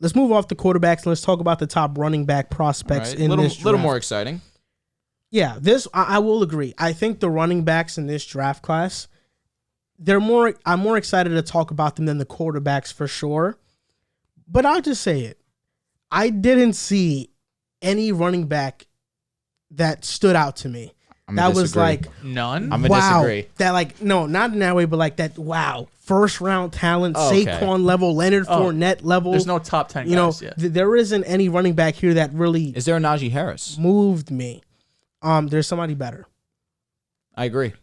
let's move off the quarterbacks and let's talk about the top running back prospects in this draft. A little more exciting. Yeah, I will agree. I think the running backs in this draft class, I'm more excited to talk about them than the quarterbacks for sure. But I'll just say it. I didn't see any running back that stood out to me. That was like none. I'm gonna disagree. That like no, not in that way, but like that. Wow, first round talent, Saquon level, Leonard Fournette level. There's no top 10 guys yet. There isn't any running back here that really. Is there a Najee Harris? Moved me. There's somebody better. I agree.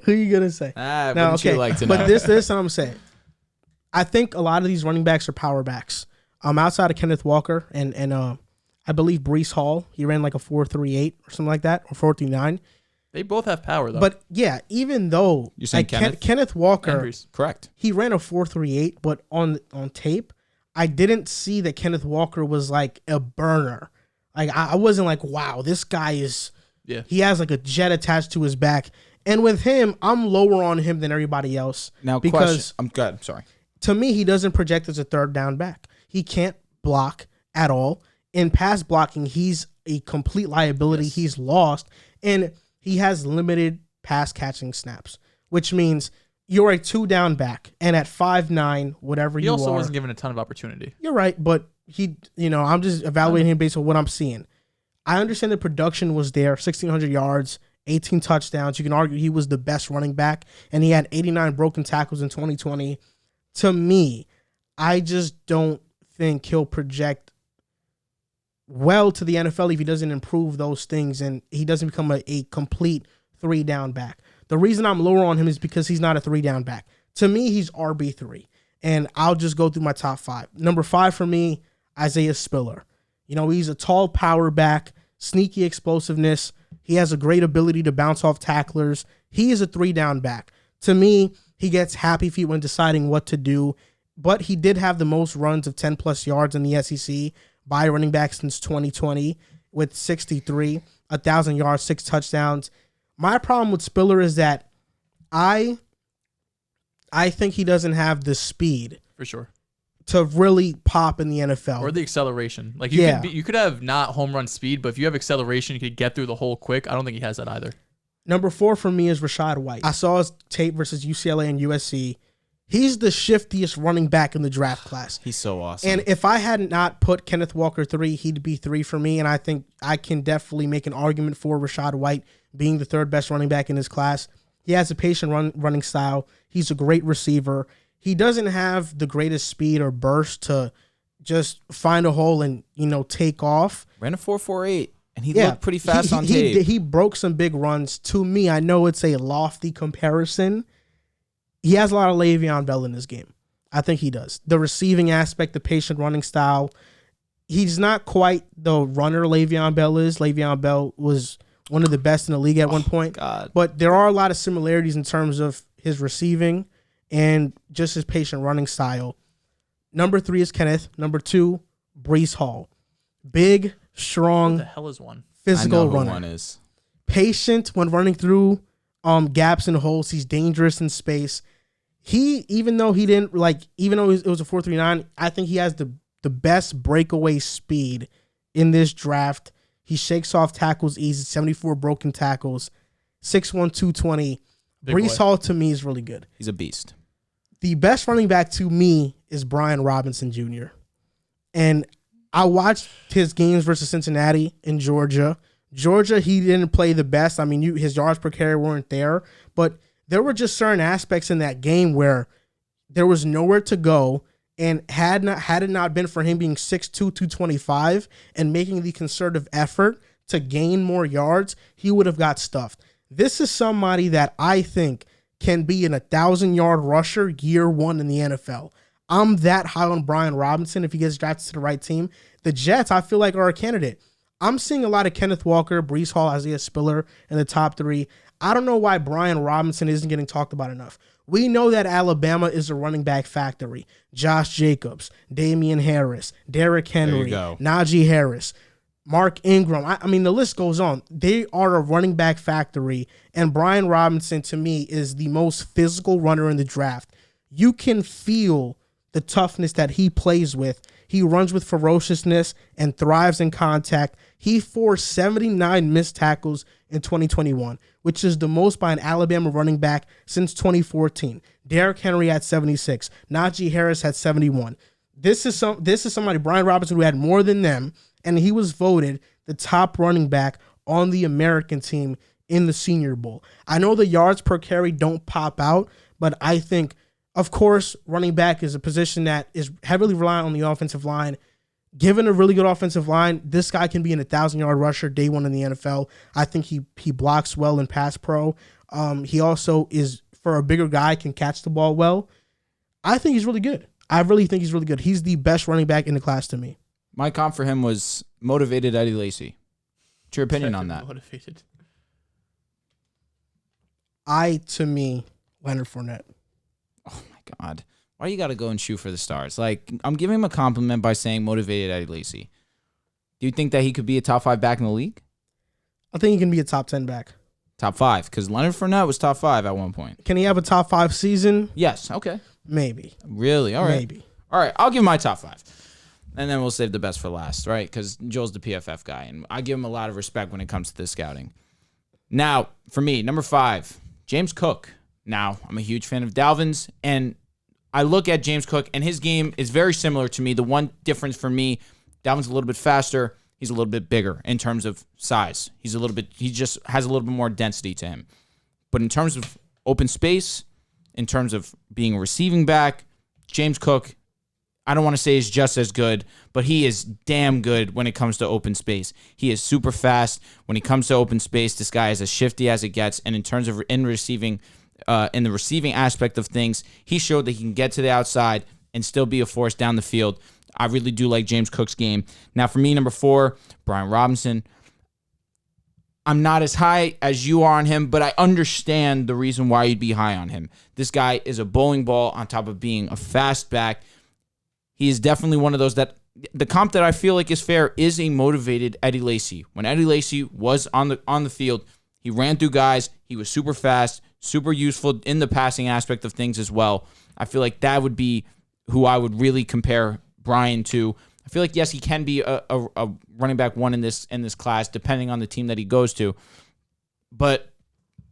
Who you gonna say? You like to know? But this what I'm saying. I think a lot of these running backs are power backs. Outside of Kenneth Walker and I believe Breece Hall, he ran like a 4.38 or something like that, or 4.39. They both have power though. But yeah, even though you're saying Kenneth Walker, correct, he ran a 4.38, but on tape, I didn't see that Kenneth Walker was like a burner. Like I wasn't like, wow, this guy is. Yeah. He has like a jet attached to his back, and with him, I'm lower on him than everybody else. Now, because I'm good. Sorry. To me, he doesn't project as a third down back. He can't block at all. In pass blocking, he's a complete liability. Yes. He's lost, and he has limited pass catching snaps, which means you're a 2-down back, and at 5'9", whatever you are. He also wasn't given a ton of opportunity. You're right, but I'm just evaluating him based on what I'm seeing. I understand the production was there, 1,600 yards, 18 touchdowns. You can argue he was the best running back, and he had 89 broken tackles in 2020. To me, I just don't think he'll project well to the NFL if he doesn't improve those things and he doesn't become a complete 3-down back. The reason I'm lower on him is because he's not a 3-down back. To me, he's RB3, and I'll just go through my top 5. Number 5 for me, Isaiah Spiller. He's a tall power back, sneaky explosiveness. He has a great ability to bounce off tacklers. He is a 3-down back. To me, he gets happy feet when deciding what to do, but he did have the most runs of 10-plus yards in the SEC by running back since 2020 with 63, 1,000 yards, 6 touchdowns. My problem with Spiller is that I think he doesn't have the speed. For sure. To really pop in the NFL. Or the acceleration. Like you could have not home run speed, but if you have acceleration, you could get through the hole quick. I don't think he has that either. Number 4 for me is Rashad White. I saw his tape versus UCLA and USC. He's the shiftiest running back in the draft class. He's so awesome. And if I had not put Kenneth Walker 3, he'd be 3 for me. And I think I can definitely make an argument for Rashad White being the 3rd best running back in his class. He has a patient running style. He's a great receiver. He doesn't have the greatest speed or burst to just find a hole and, take off. Ran a 4.48, and he looked pretty fast on tape. He broke some big runs. To me, I know it's a lofty comparison. He has a lot of Le'Veon Bell in this game. I think he does. The receiving aspect, the patient running style. He's not quite the runner Le'Veon Bell is. Le'Veon Bell was one of the best in the league at one point. God. But there are a lot of similarities in terms of his receiving and just his patient running style. Number 3 is Kenneth. Number 2, Breece Hall. Big, strong, what the hell is one? Physical runner. One is. Patient when running through gaps and holes. He's dangerous in space. Even though it was a 4.39, I think he has the best breakaway speed in this draft. He shakes off tackles easy, 74 broken tackles, 6'1", 220. Breece Hall to me is really good. He's a beast. The best running back to me is Brian Robinson Jr. And I watched his games versus Cincinnati and Georgia. Georgia, he didn't play the best. I mean, his yards per carry weren't there, but there were just certain aspects in that game where there was nowhere to go, and had it not been for him being 6'2", 225 and making the concerted effort to gain more yards, he would have got stuffed. This is somebody that I think can be an 1,000-yard rusher year 1 in the NFL. I'm that high on Brian Robinson if he gets drafted to the right team. The Jets, I feel like, are a candidate. I'm seeing a lot of Kenneth Walker, Breece Hall, Isaiah Spiller in the top 3. I don't know why Brian Robinson isn't getting talked about enough. We know that Alabama is a running back factory. Josh Jacobs, Damian Harris, Derrick Henry, Najee Harris, Mark Ingram. I mean, the list goes on. They are a running back factory, and Brian Robinson, to me, is the most physical runner in the draft. You can feel the toughness that he plays with. He runs with ferociousness and thrives in contact. He forced 79 missed tackles in 2021, which is the most by an Alabama running back since 2014. Derrick Henry had 76. Najee Harris had 71. This is somebody, Brian Robinson, who had more than them, and he was voted the top running back on the American team in the Senior Bowl. I know the yards per carry don't pop out, but I think, of course, running back is a position that is heavily reliant on the offensive line. Given a really good offensive line, this guy can be an 1,000-yard rusher day one in the NFL. I think he blocks well in pass pro. He also is, for a bigger guy, can catch the ball well. I think he's really good. I really think he's really good. He's the best running back in the class to me. My comp for him was motivated Eddie Lacy. What's your opinion on that? Motivated. To me, Leonard Fournette. Oh, my God. Why you got to go and shoot for the stars? Like, I'm giving him a compliment by saying motivated Eddie Lacy. Do you think that he could be a top 5 back in the league? I think he can be a top 10 back. Top 5, because Leonard Fournette was top 5 at one point. Can he have a top 5 season? Yes. Okay. Maybe. Really? All right. Maybe. All right. I'll give him my top 5. And then we'll save the best for last, right? Because Joel's the PFF guy, and I give him a lot of respect when it comes to the scouting. Now, for me, number 5, James Cook. Now, I'm a huge fan of Dalvin's, and I look at James Cook, and his game is very similar to me. The one difference for me, Dalvin's a little bit faster. He's a little bit bigger in terms of size. He just has a little bit more density to him. But in terms of open space, in terms of being a receiving back, James Cook, I don't want to say he's just as good, but he is damn good when it comes to open space. He is super fast. When he comes to open space, this guy is as shifty as it gets. And in terms of in the receiving aspect of things, he showed that he can get to the outside and still be a force down the field. I really do like James Cook's game. Now, for me, number 4, Brian Robinson. I'm not as high as you are on him, but I understand the reason why you'd be high on him. This guy is a bowling ball on top of being a fast back. He is definitely one of those that the comp that I feel like is fair is a motivated Eddie Lacy. When Eddie Lacy was on the field, he ran through guys. He was super fast, super useful in the passing aspect of things as well. I feel like that would be who I would really compare Brian to. I feel like, yes, he can be a running back 1 in this class, depending on the team that he goes to. But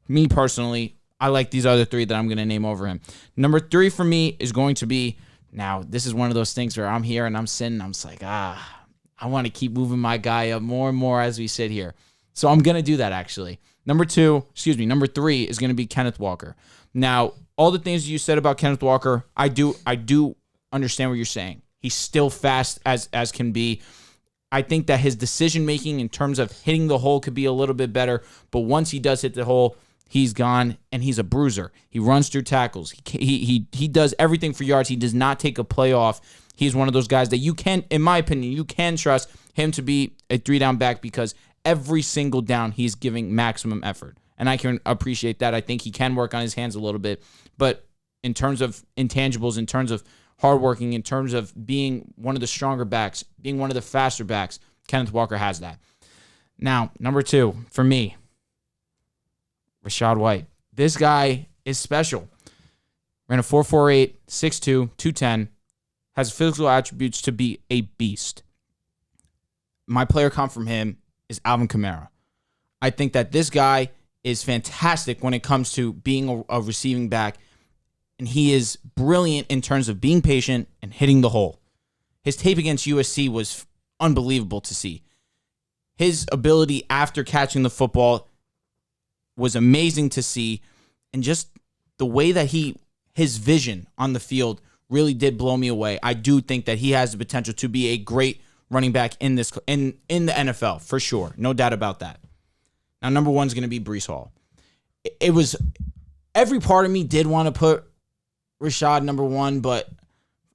me personally, I like these other 3 that I'm going to name over him. Number 3 for me is going to be, now, this is one of those things where I'm here and I'm sitting, I'm just like, I want to keep moving my guy up more and more as we sit here. So I'm going to do that, actually. Number 3 is going to be Kenneth Walker. Now, all the things you said about Kenneth Walker, I do understand what you're saying. He's still fast as can be. I think that his decision-making in terms of hitting the hole could be a little bit better, but once he does hit the hole, he's gone, and he's a bruiser. He runs through tackles. He does everything for yards. He does not take a play off. He's one of those guys that you can, in my opinion, you can trust him to be a 3-down back because every single down he's giving maximum effort, and I can appreciate that. I think he can work on his hands a little bit, but in terms of intangibles, in terms of hardworking, in terms of being one of the stronger backs, being one of the faster backs, Kenneth Walker has that. Now, number 2, for me, Rashad White. This guy is special. Ran a 4.48, 6'2", 210, has physical attributes to be a beast. My player comp from him is Alvin Kamara. I think that this guy is fantastic when it comes to being a receiving back, and he is brilliant in terms of being patient and hitting the hole. His tape against USC was unbelievable to see. His ability after catching the football was amazing to see, and just the way that his vision on the field really did blow me away. I do think that he has the potential to be a great running back in the NFL, for sure. No doubt about that. Now, number 1 is going to be Breece Hall. It was, every part of me did want to put Rashad number 1, but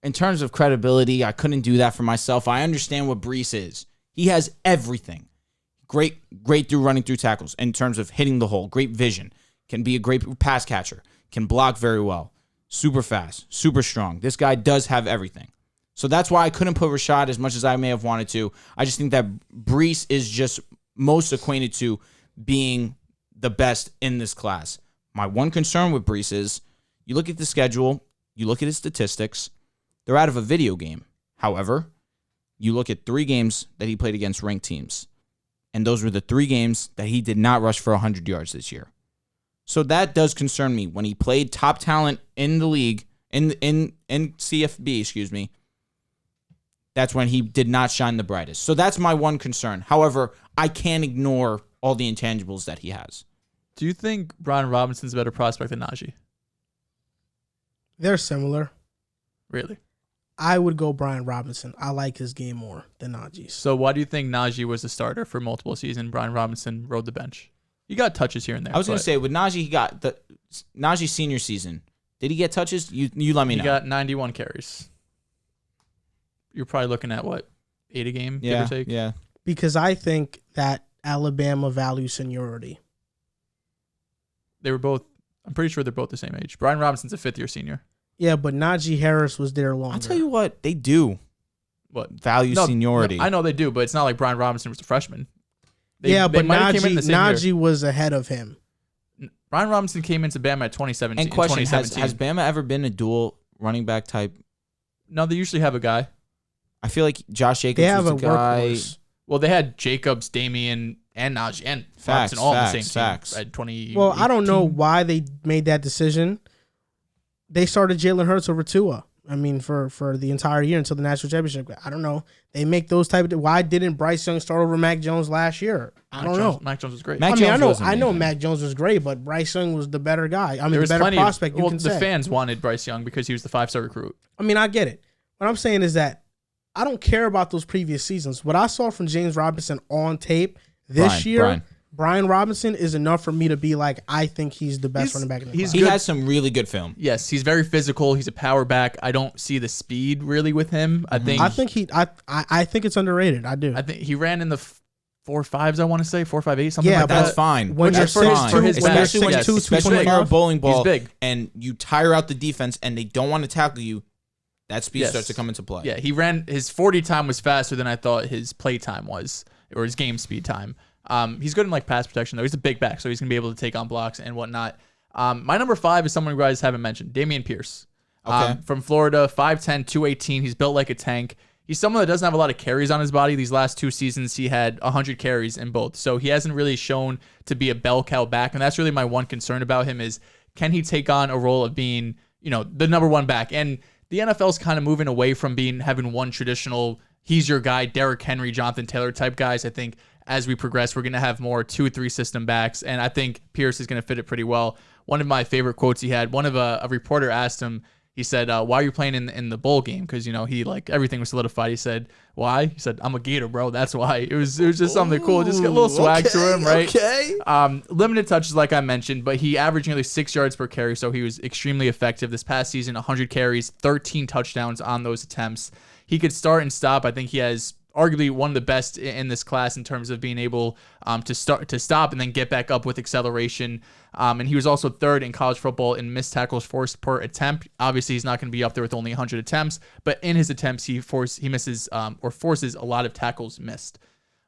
in terms of credibility, I couldn't do that for myself. I understand what Breece is. He has everything. Great through running through tackles in terms of hitting the hole. Great vision. Can be a great pass catcher. Can block very well. Super fast. Super strong. This guy does have everything. So that's why I couldn't put Rashad as much as I may have wanted to. I just think that Breece is just most acquainted to being the best in this class. My one concern with Breece is you look at the schedule, you look at his statistics, they're out of a video game. However, you look at 3 games that he played against ranked teams, and those were the 3 games that he did not rush for 100 yards this year. So that does concern me. When he played top talent in the league, in CFB, excuse me, that's when he did not shine the brightest. So that's my one concern. However, I can't ignore all the intangibles that he has. Do you think Brian Robinson's a better prospect than Najee? They're similar. Really? I would go Brian Robinson. I like his game more than Najee's. So why do you think Najee was the starter for multiple seasons? Brian Robinson rode the bench. He got touches here and there. I was going to say, with Najee, he got the Najee senior season. Did he get touches? You let me know. He got 91 carries. You're probably looking at, what, 8 a game, give or take? Yeah. Because I think that Alabama values seniority. They were both, I'm pretty sure they're both the same age. Brian Robinson's a 5th-year senior. Yeah, but Najee Harris was there longer. I'll tell you what, they do. What? Value seniority. No, I know they do, but it's not like Brian Robinson was a freshman. But Najee was ahead of him. Brian Robinson came into Bama at 2017. And question, has Bama ever been a dual running back type? No, they usually have a guy. I feel like Josh Jacobs was a guy. Workhorse. Well, they had Jacobs, Damian, and Najee, and Robinson all on the same team at 20. Well, I don't know why they made that decision. They started Jalen Hurts over Tua. I mean, for the entire year until the national championship. I don't know. They make those type of. Why didn't Bryce Young start over Mac Jones last year? I don't know. Mac Jones was great. I know Mac Jones was great, but Bryce Young was the better guy. I mean, the better prospect. The fans wanted Bryce Young because he was the 5-star recruit. I mean, I get it. What I'm saying is that I don't care about those previous seasons. What I saw from James Robinson on tape this year. Brian Robinson is enough for me to be like, I think he's the best running back in the class. He has some really good film. Yes, he's very physical. He's a power back. I don't see the speed really with him. I think it's underrated. I do. I think he ran in the 4.5s. I want to say 4.58, something like that. That's fine. When you're especially when you're a bowling ball, he's big, and you tire out the defense, and they don't want to tackle you. That speed starts to come into play. Yeah, he ran. His 40 time was faster than I thought his play time was, or his game speed time. He's good in like pass protection though. He's a big back, so he's gonna be able to take on blocks and whatnot. My number 5 is someone you guys haven't mentioned, Damian Pierce. From Florida, 5'10", 218. He's built like a tank. He's someone that doesn't have a lot of carries on his body. These last 2 seasons, he had 100 carries in both. So he hasn't really shown to be a bell cow back, and that's really my one concern about him is, can he take on a role of being, the number 1 back? And the NFL's kind of moving away from having one traditional, he's your guy, Derrick Henry, Jonathan Taylor type guys. I think as we progress, we're going to have more 2-3 system backs, and I think Pierce is going to fit it pretty well. One of my favorite quotes he had, a reporter asked him, he said, why are you playing in the bowl game? Because, he everything was solidified. He said, why? He said, I'm a Gator, bro. That's why. It was just something cool. Just got a little swag to him, right? Okay. Limited touches, like I mentioned, but he averaged nearly 6 yards per carry, so he was extremely effective. This past season, 100 carries, 13 touchdowns on those attempts. He could start and stop. I think he has arguably one of the best in this class in terms of being able to stop and then get back up with acceleration. And he was also 3rd in college football in missed tackles forced per attempt. Obviously, he's not going to be up there with only 100 attempts, but in his attempts, he misses or forces a lot of tackles missed.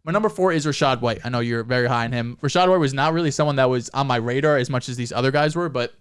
My number 4 is Rashad White. I know you're very high on him. Rashad White was not really someone that was on my radar as much as these other guys were, but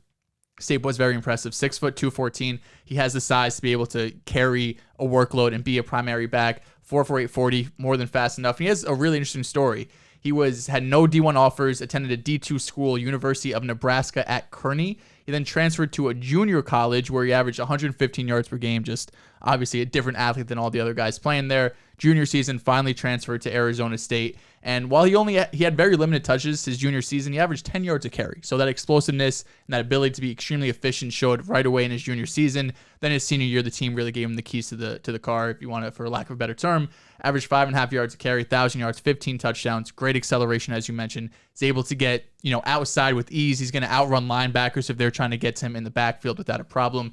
State was very impressive. 6 foot, 214. He has the size to be able to carry a workload and be a primary back. 4.48 40, more than fast enough. And he has a really interesting story. He had no D1 offers, attended a D2 school, University of Nebraska at Kearney. He then transferred to a junior college where he averaged 115 yards per game, just obviously a different athlete than all the other guys playing there. Junior season, finally transferred to Arizona State. And while he had very limited touches his junior season, he averaged 10 yards a carry. So that explosiveness and that ability to be extremely efficient showed right away in his junior season. Then his senior year, the team really gave him the keys to the car, if you want it, for lack of a better term. Averaged 5.5 yards a carry, 1,000 yards, 15 touchdowns, great acceleration, as you mentioned. He's able to get, outside with ease. He's going to outrun linebackers if they're trying to get to him in the backfield without a problem.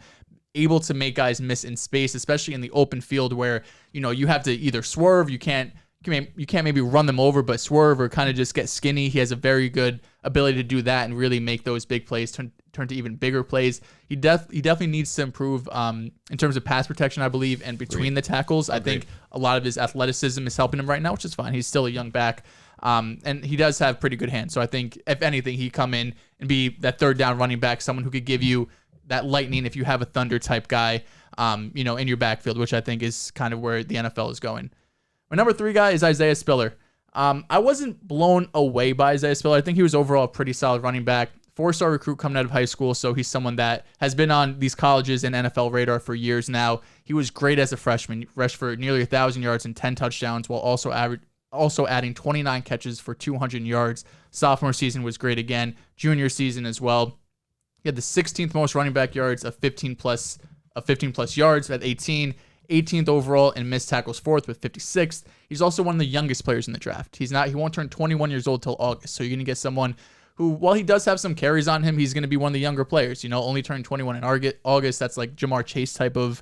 Able to make guys miss in space, especially in the open field where, you have to either swerve, you can't maybe run them over, but swerve or kind of just get skinny. He has a very good ability to do that and really make those big plays turn to even bigger plays. He definitely needs to improve in terms of pass protection, I believe, and between the tackles. I think a lot of his athleticism is helping him right now, which is fine. He's still a young back. And he does have pretty good hands. So I think, if anything, he come in and be that 3rd down running back, someone who could give you that lightning if you have a thunder type guy, in your backfield, which I think is kind of where the NFL is going. My number 3 guy is Isaiah Spiller. I wasn't blown away by Isaiah Spiller. I think he was overall a pretty solid running back. 4-star recruit coming out of high school, so he's someone that has been on these colleges and NFL radar for years now. He was great as a freshman. He rushed for nearly 1,000 yards and 10 touchdowns, while also adding 29 catches for 200 yards. Sophomore season was great again. Junior season as well. He had the 16th most running back yards of 15 plus yards at 18. 18th overall and missed tackles 4th with 56th. He's also one of the youngest players in the draft. He won't turn 21 years old till August. So you're going to get someone who, while he does have some carries on him, he's going to be one of the younger players. Only turned 21 in August. That's like Jamar Chase type of,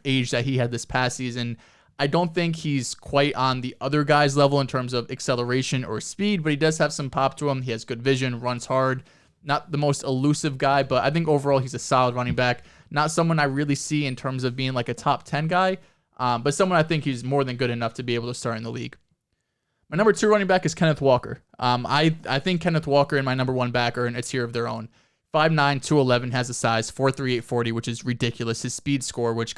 age that he had this past season. I don't think he's quite on the other guys' level in terms of acceleration or speed, but he does have some pop to him. He has good vision, runs hard. Not the most elusive guy, but I think overall he's a solid running back. Not someone I really see in terms of being like a top 10 guy, but someone I think he's more than good enough to be able to start in the league. My number 2 running back is Kenneth Walker. I think Kenneth Walker and my number 1 back are in a tier of their own. 5'9", 211, has a size, 4'3", 840, which is ridiculous. His speed score, which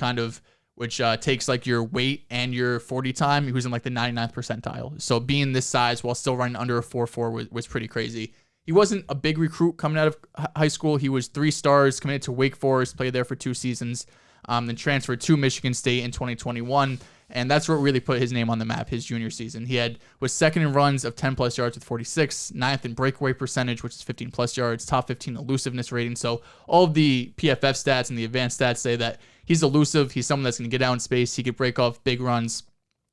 takes like your weight and your 40 time, he was in like the 99th percentile. So being this size while still running under a 4.4 was pretty crazy. He wasn't a big recruit coming out of high school. He was 3 stars, committed to Wake Forest, played there for 2 seasons, then transferred to Michigan State in 2021. And that's what really put his name on the map, his junior season. He was second in runs of 10 plus yards with 46, 9th in breakaway percentage, which is 15 plus yards, top 15 elusiveness rating. So all of the PFF stats and the advanced stats say that he's elusive. He's someone that's going to get out in space. He could break off big runs.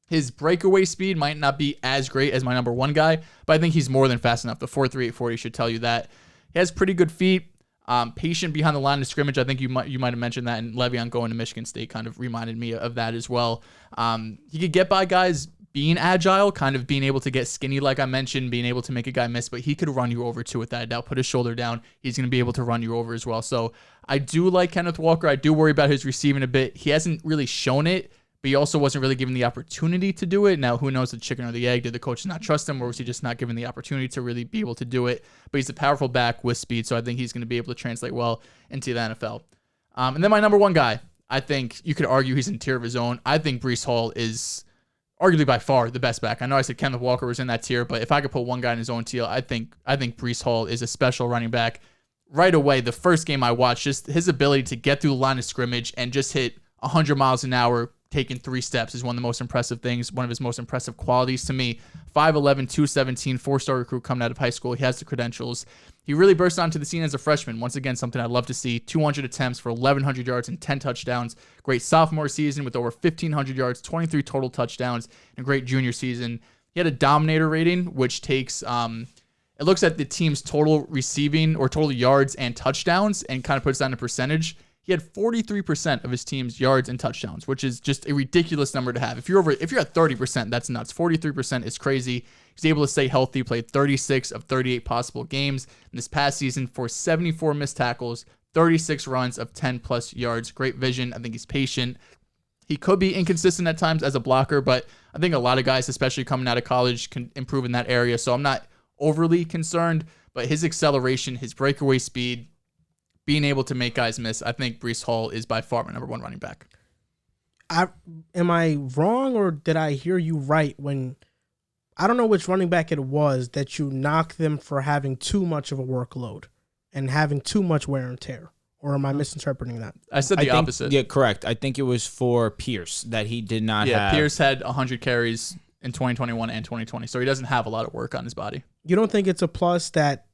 His breakaway speed might not be as great as my number 1 guy, but I think he's more than fast enough. The 4.3, 840 should tell you that. He has pretty good feet. Patient behind the line of scrimmage. I think you might have mentioned that, and Le'Veon going to Michigan State kind of reminded me of that as well. He could get by guys being agile, kind of being able to get skinny, like I mentioned, being able to make a guy miss, but he could run you over too without a doubt. Put his shoulder down, he's going to be able to run you over as well. So I do like Kenneth Walker. I do worry about his receiving a bit. He hasn't really shown it, but he also wasn't really given the opportunity to do it. Now, who knows, the chicken or the egg? Did the coach not trust him, or was he just not given the opportunity to really be able to do it? But he's a powerful back with speed, so I think he's going to be able to translate well into the NFL. And then my number 1 guy, I think you could argue he's in a tier of his own. I think Breece Hall is arguably by far the best back. I know I said Kenneth Walker was in that tier, but if I could put one guy in his own tier, I think Breece Hall is a special running back. Right away, the first game I watched, just his ability to get through the line of scrimmage and just hit 100 miles an hour, taking 3 steps, is one of the most impressive things, one of his most impressive qualities to me. 5'11", 217, 4-star recruit coming out of high school. He has the credentials. He really burst onto the scene as a freshman. Once again, something I'd love to see. 200 attempts for 1,100 yards and 10 touchdowns. Great sophomore season with over 1,500 yards, 23 total touchdowns, and a great junior season. He had a dominator rating, which takes it looks at the team's total receiving or total yards and touchdowns and kind of puts that in a percentage. He had 43% of his team's yards and touchdowns, which is just a ridiculous number to have. If you're at 30%, that's nuts. 43% is crazy. He's able to stay healthy, played 36 of 38 possible games in this past season for 74 missed tackles, 36 runs of 10 plus yards. Great vision. I think he's patient. He could be inconsistent at times as a blocker, but I think a lot of guys, especially coming out of college, can improve in that area. So I'm not overly concerned, but his acceleration, his breakaway speed, being able to make guys miss, I think Breece Hall is by far my number 1 running back. Am I wrong, or did I hear you right when, I don't know which running back it was, that you knocked them for having too much of a workload and having too much wear and tear? Or am I misinterpreting that? I said the opposite. Yeah, correct. I think it was for Pierce that he did not have. Yeah, Pierce had 100 carries in 2021 and 2020, so he doesn't have a lot of work on his body. You don't think it's a plus that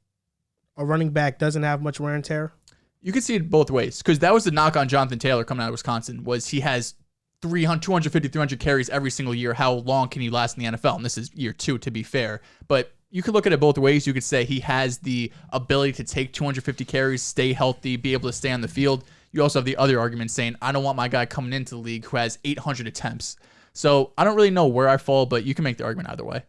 a running back doesn't have much wear and tear? You can see it both ways, because that was the knock on Jonathan Taylor coming out of Wisconsin, was he has 250, 300 carries every single year. How long can he last in the NFL? And this is year 2, to be fair. But you could look at it both ways. You could say he has the ability to take 250 carries, stay healthy, be able to stay on the field. You also have the other argument saying, I don't want my guy coming into the league who has 800 attempts. So I don't really know where I fall, but you can make the argument either way.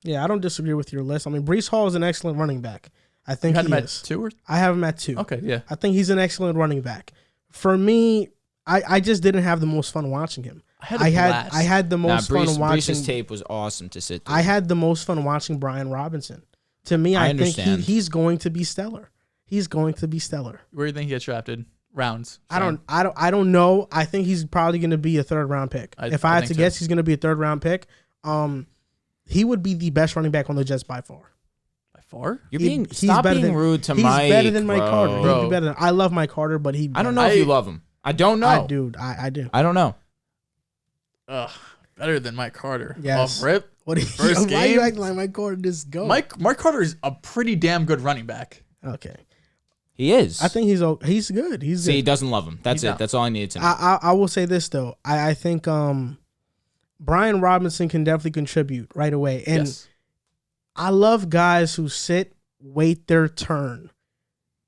Yeah, I don't disagree with your list. I mean, Breece Hall is an excellent running back. I think you had he him is. At 2 or? I have him at 2. Okay, yeah. I think he's an excellent running back. For me, I just didn't have the most fun watching him. I had the most fun watching. Breece's tape was awesome to sit through. I had the most fun watching Brian Robinson. To me, I think he's going to be stellar. he's going to be stellar. Where do you think he gets drafted? Rounds. I don't know. I think he's probably going to be a 3rd round pick. If I had to guess, he's going to be a 3rd round pick. He would be the best running back on the Jets by far. By far? Stop being rude to Mike. He's better than Mike Carter. Bro. He'd be better than, I love Mike Carter, but I don't know if you love him. I don't know. I do. I do. I don't know. Ugh, better than Mike Carter. Yes. Off rip. First game. Why are you acting like Mike Carter just go? Mark Carter is a pretty damn good running back. Okay. He is. I think he's good. He's good. He doesn't love him. That's it. Not. That's all I needed to know. I will say this though. I think Brian Robinson can definitely contribute right away. And yes. I love guys who sit, wait their turn,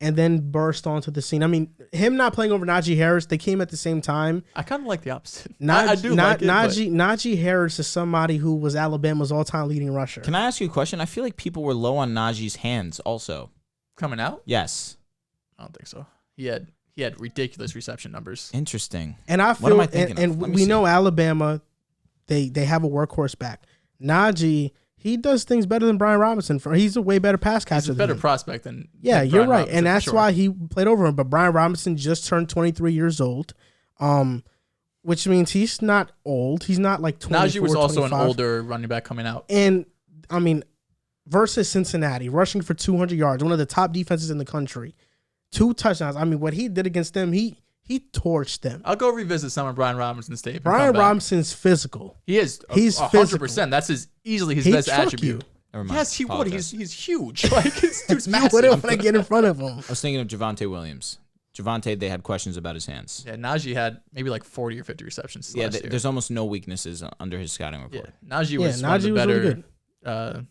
and then burst onto the scene. I mean, him not playing over Najee Harris, they came at the same time. I kind of like the opposite. I do like it, Najee Harris is somebody who was Alabama's all-time leading rusher. Can I ask you a question? I feel like people were low on Najee's hands also. Coming out? Yes. I don't think so. He had ridiculous reception numbers. Interesting. And I feel, what am I thinking and we know Alabama, they have a workhorse back. Najee, he does things better than Brian Robinson. He's a way better pass catcher. He's a better prospect than you're Brian right, Robinson, and that's sure. why he played over him. But Brian Robinson just turned 23 years old, which means he's not old. He's not like 24, Najee was also 25. an older running back coming out. And I mean, versus Cincinnati, rushing for 200 yards, one of the top defenses in the country, 2 touchdowns. I mean, what he did against them, he torched them. I'll go revisit some of Brian Robinson's tape. Brian Robinson's physical. He is. He's 100%. That's easily his best attribute. Never mind. Yes, he Apologize. would. He's huge. Like this dude's You massive. wouldn't want to get in front of him. I was thinking of Javonte Williams. Javonte, they had questions about his hands. Yeah, Najee had maybe like 40 or 50 receptions. Yeah, last year. there's almost no weaknesses under his scouting report. Yeah, Najee was one of the better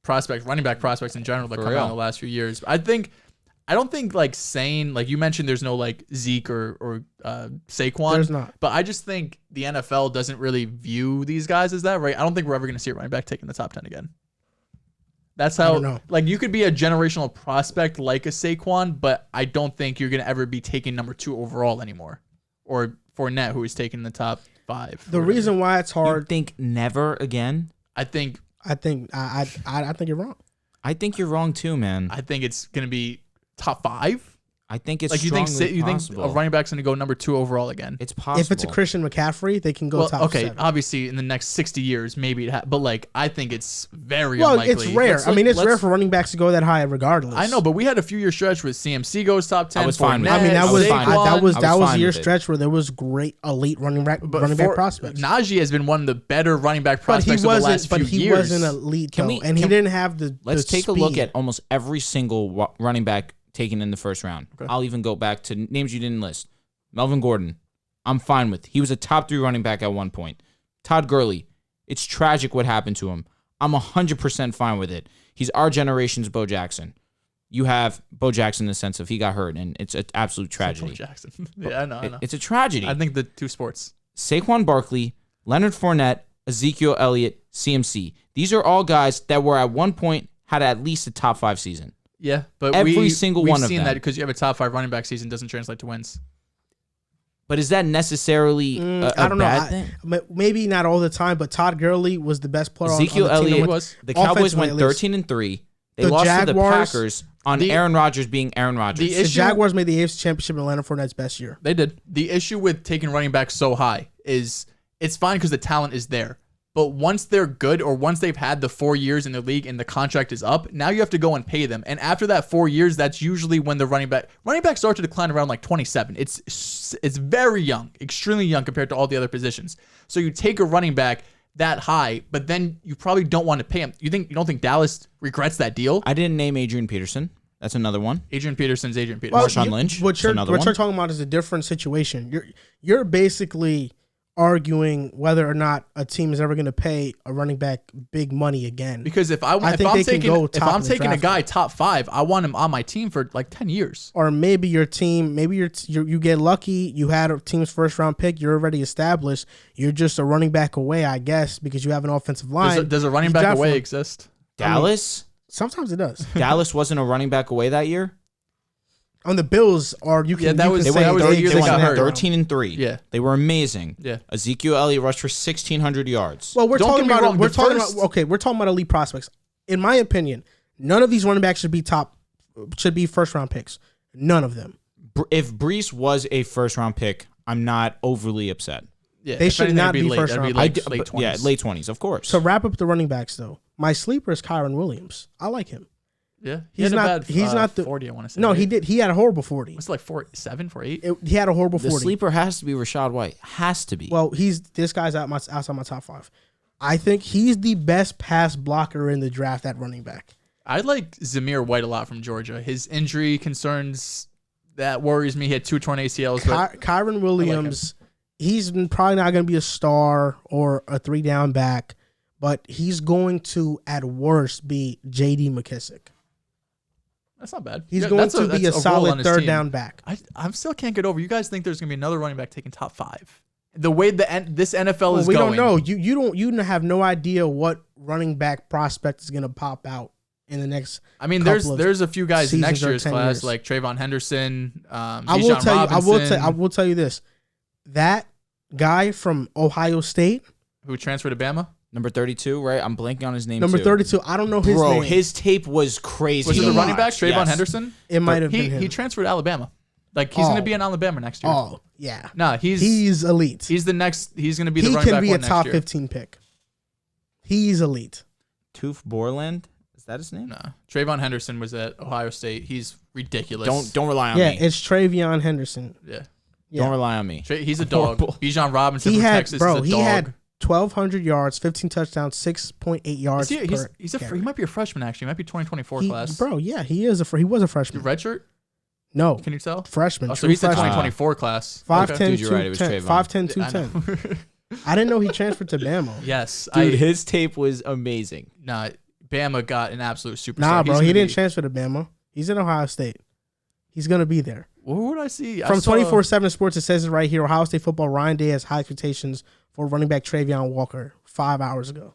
prospects, running back prospects in general that come out in the last few years. I don't think like saying, like you mentioned, there's no like Zeke or Saquon. There's not. But I just think the NFL doesn't really view these guys as that, right? I don't think we're ever going to see a running back taking the top 10 again. That's how, like, you could be a generational prospect like a Saquon, but I don't think you're going to ever be taking number 2 overall anymore. Or Fournette, who is taking the top 5. The reason why it's hard. You think never again? I think you're wrong. I think you're wrong too, man. I think it's going to be top 5. I think it's like you think a running back's going to go number 2 overall again. It's possible. If it's a Christian McCaffrey, they can go top 7. Obviously in the next 60 years maybe but like I think it's very unlikely. It's rare. It's rare for running backs to go that high regardless. I know, but we had a few year stretch with CMC goes top 10. I was fine with that. I mean, that was a year with stretch where there was great elite running back prospects. Najee has been one of the better running back prospects of the last few years. But he wasn't elite though, and he didn't have the Let's take a speed. look at almost every single running back taken in the first round. Okay. I'll even go back to names you didn't list. Melvin Gordon, I'm fine with. He was a top 3 running back at one point. Todd Gurley, it's tragic what happened to him. I'm 100% fine with it. He's our generation's Bo Jackson. You have Bo Jackson in the sense of he got hurt, and it's an absolute tragedy. Bo Jackson. Yeah, I know. It's a tragedy. I think the 2 sports. Saquon Barkley, Leonard Fournette, Ezekiel Elliott, CMC. These are all guys that were at one point had at least a top 5 season. Yeah, but every single one of them. We've seen that because you have a top 5 running back season doesn't translate to wins. But is that necessarily I don't bad know. thing? Maybe not all the time, but Todd Gurley was the best player Ezekiel on the team. Elliott was. The Cowboys went 13-3. They lost to the Packers on Aaron Rodgers being Aaron Rodgers. The Jaguars made the AFC Championship in Leonard Fournette's best year. They did. The issue with taking running backs so high is it's fine because the talent is there. But once they're good or once they've had the 4 years in the league and the contract is up, now you have to go and pay them. And after that 4 years, that's usually when the running back start to decline around like 27. It's very young, extremely young compared to all the other positions. So you take a running back that high, but then you probably don't want to pay him. You don't think Dallas regrets that deal? I didn't name Adrian Peterson. That's another one. Adrian Peterson's Adrian Peterson. Well, Marshawn Lynch. What you're talking about is a different situation. You're basically arguing whether or not a team is ever going to pay a running back big money again. Because if I'm taking a guy top 5, I want him on my team for like 10 years. Or maybe your team, you get lucky, you had a team's first round pick, you're already established, you're just a running back away, I guess, because you have an offensive line. Does a running back away exist? Dallas? Sometimes it does. Dallas wasn't a running back away that year? On the Bills, or you can. That was the year they got hurt. 13-3. Yeah, they were amazing. Yeah, Ezekiel Elliott rushed for 1,600 yards. Well, we're talking about elite prospects. In my opinion, none of these running backs should be top should be first round picks. None of them. If Brees was a first round pick, I'm not overly upset. Yeah, They if should anything, not it'd be late. first That'd be round late, late 20s. Yeah, late 20s, of course. To wrap up the running backs, though, my sleeper is Kyron Williams. I like him. Yeah, He's not. He's not the 40. I want to say. No, right? he did. He had a horrible 40. Was it like 4.7, 4.8? He had a horrible the 40. sleeper has to be Rashad White. Has to be. Well, this guy's outside my top 5. I think he's the best pass blocker in the draft at running back. I like Zamir White a lot from Georgia. His injury concerns, that worries me. He had 2 torn ACLs. But Kyron Williams, he's probably not going to be a star or a 3-down back, but he's going to, at worst, be J.D. McKissick. that's not bad. He's going to be a solid 3rd-down back. I still can't get over. You guys think there's going to be another running back taking top 5? The way this NFL is We going. don't know. You have no idea what running back prospect is going to pop out in the next. I mean, there's a few guys in next year's class like Trayvon Henderson. I will tell you this. That guy from Ohio State who transferred to Bama. Number 32, right? I'm blanking on his name. Number too. 32. I don't know his Bro, name. his tape was crazy. Was it the running back Yes. Trayvon Henderson? It might have been him. He transferred to Alabama. Like he's going to be in Alabama next year. Oh yeah. Nah, he's elite. He's the next. He's going to be the He running can back be a one next top year. 15 pick. He's elite. Toof Borland? Is that his name? Nah, Trayvon Henderson was at Ohio State. He's ridiculous. Don't rely on Yeah, me. it's Travion Henderson. Yeah. Yeah. Don't rely on me. He's a dog. Horrible. Bijan Robinson He from had Texas is a dog. he had 1,200 yards, 15 touchdowns, 6.8 yards. He carry. might be a freshman actually. He might be 2024 class. Bro, yeah, he was a The freshman. redshirt? No, Can you tell? freshman. Oh, so true he's the freshman. 2024 class. 5'10", Dude, you're right, it was 210. Trayvon. 5'10", I 210. know. I didn't know he transferred to Bama. Yes. Dude, his tape was amazing. Nah, Bama got an absolute superstar. Nah, bro, He's he gonna didn't be- transfer to Bama. He's in Ohio State. He's gonna be there. What would I see? From 24/7 Sports, it says it right here. Ohio State football. Ryan Day has high expectations for running back Trayvon Walker 5 hours ago.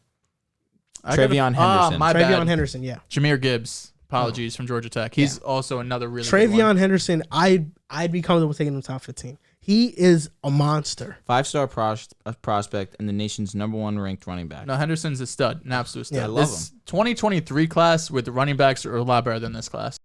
Trayvon Henderson. My Trayvon bad. Henderson, yeah. Jameer Gibbs. Apologies from Georgia Tech. He's also another really good one. Trayvon Henderson, I'd be comfortable taking him top 15. He is a monster. 5-star prospect and the nation's #1 ranked running back. No, Henderson's a stud, an absolute stud. Yeah, I love This 2023 class with the running backs are a lot better than this class.